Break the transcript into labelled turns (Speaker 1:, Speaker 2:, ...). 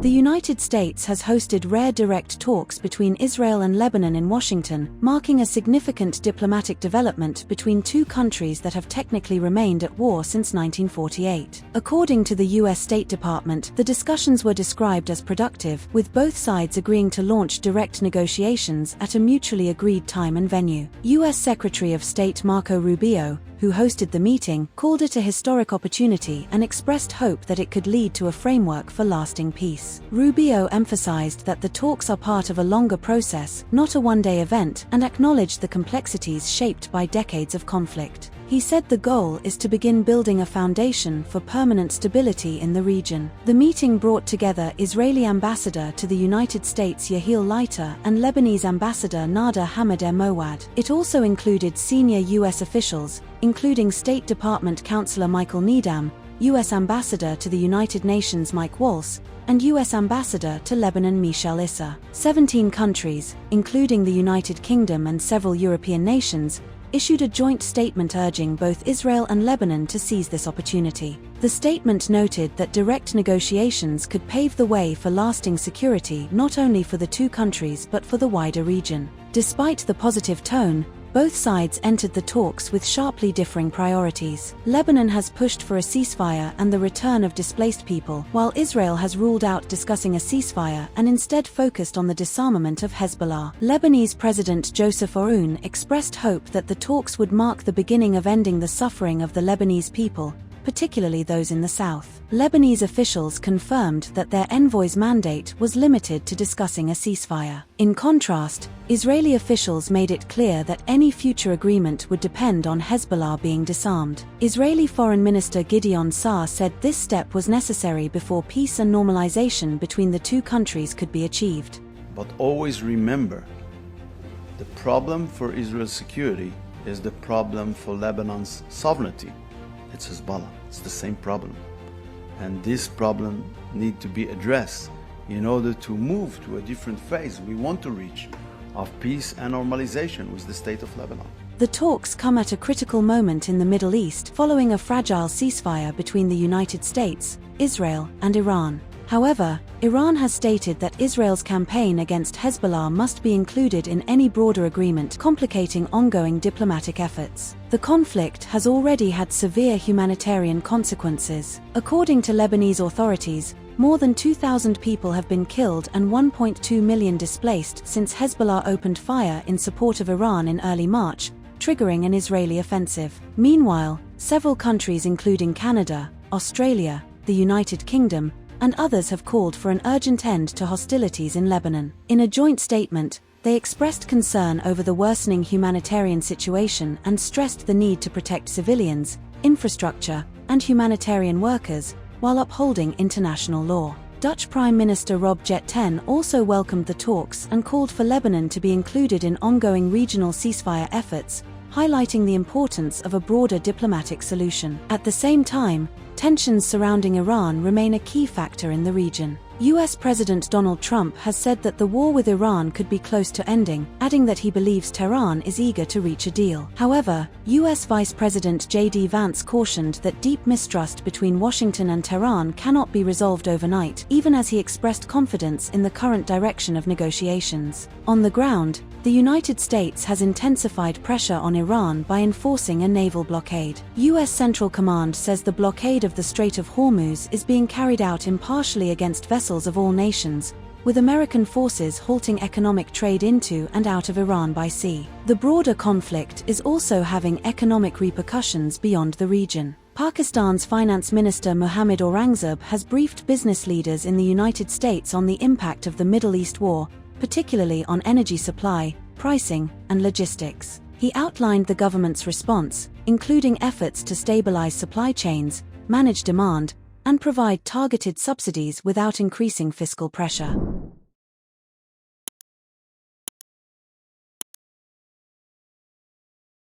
Speaker 1: The United States has hosted rare direct talks between Israel and Lebanon in Washington, marking a significant diplomatic development between two countries that have technically remained at war since 1948. According to the U.S. State Department, the discussions were described as productive, with both sides agreeing to launch direct negotiations at a mutually agreed time and venue. U.S. Secretary of State Marco Rubio, who hosted the meeting, called it a historic opportunity and expressed hope that it could lead to a framework for lasting peace. Rubio emphasized that the talks are part of a longer process, not a one-day event, and acknowledged the complexities shaped by decades of conflict. He said the goal is to begin building a foundation for permanent stability in the region. The meeting brought together Israeli Ambassador to the United States Yehiel Leiter and Lebanese Ambassador Nada Hamed Mowad. It also included senior U.S. officials, including State Department Counselor Michael Needham, U.S. Ambassador to the United Nations Mike Waltz, and U.S. Ambassador to Lebanon Michel Issa. 17 countries, including the United Kingdom and several European nations, issued a joint statement urging both Israel and Lebanon to seize this opportunity. The statement noted that direct negotiations could pave the way for lasting security not only for the two countries but for the wider region. Despite the positive tone, both sides entered the talks with sharply differing priorities. Lebanon has pushed for a ceasefire and the return of displaced people, while Israel has ruled out discussing a ceasefire and instead focused on the disarmament of Hezbollah. Lebanese President Joseph Aoun expressed hope that the talks would mark the beginning of ending the suffering of the Lebanese people, particularly those in the south. Lebanese officials confirmed that their envoy's mandate was limited to discussing a ceasefire. In contrast, Israeli officials made it clear that any future agreement would depend on Hezbollah being disarmed. Israeli Foreign Minister Gideon Saar said this step was necessary before peace and normalization between the two countries could be achieved.
Speaker 2: But always remember, the problem for Israel's security is the problem for Lebanon's sovereignty. It's Hezbollah. It's the same problem. And this problem needs to be addressed in order to move to a different phase we want to reach of peace and normalization with the state of Lebanon.
Speaker 1: The talks come at a critical moment in the Middle East following a fragile ceasefire between the United States, Israel, and Iran. However, Iran has stated that Israel's campaign against Hezbollah must be included in any broader agreement, complicating ongoing diplomatic efforts. The conflict has already had severe humanitarian consequences. According to Lebanese authorities, more than 2,000 people have been killed and 1.2 million displaced since Hezbollah opened fire in support of Iran in early March, triggering an Israeli offensive. Meanwhile, several countries including Canada, Australia, the United Kingdom, and others have called for an urgent end to hostilities in Lebanon. In a joint statement, they expressed concern over the worsening humanitarian situation and stressed the need to protect civilians, infrastructure, and humanitarian workers, while upholding international law. Dutch Prime Minister Rob Jetten also welcomed the talks and called for Lebanon to be included in ongoing regional ceasefire efforts, highlighting the importance of a broader diplomatic solution. At the same time, tensions surrounding Iran remain a key factor in the region. US President Donald Trump has said that the war with Iran could be close to ending, adding that he believes Tehran is eager to reach a deal. However, US Vice President J.D. Vance cautioned that deep mistrust between Washington and Tehran cannot be resolved overnight, even as he expressed confidence in the current direction of negotiations. On the ground, the United States has intensified pressure on Iran by enforcing a naval blockade. US Central Command says the blockade of the Strait of Hormuz is being carried out impartially against vessels of all nations, with American forces halting economic trade into and out of Iran by sea. The broader conflict is also having economic repercussions beyond the region. Pakistan's Finance Minister Mohammad Aurangzeb has briefed business leaders in the United States on the impact of the Middle East war, particularly on energy supply, pricing, and logistics. He outlined the government's response, including efforts to stabilize supply chains, manage demand, and provide targeted subsidies without increasing fiscal pressure.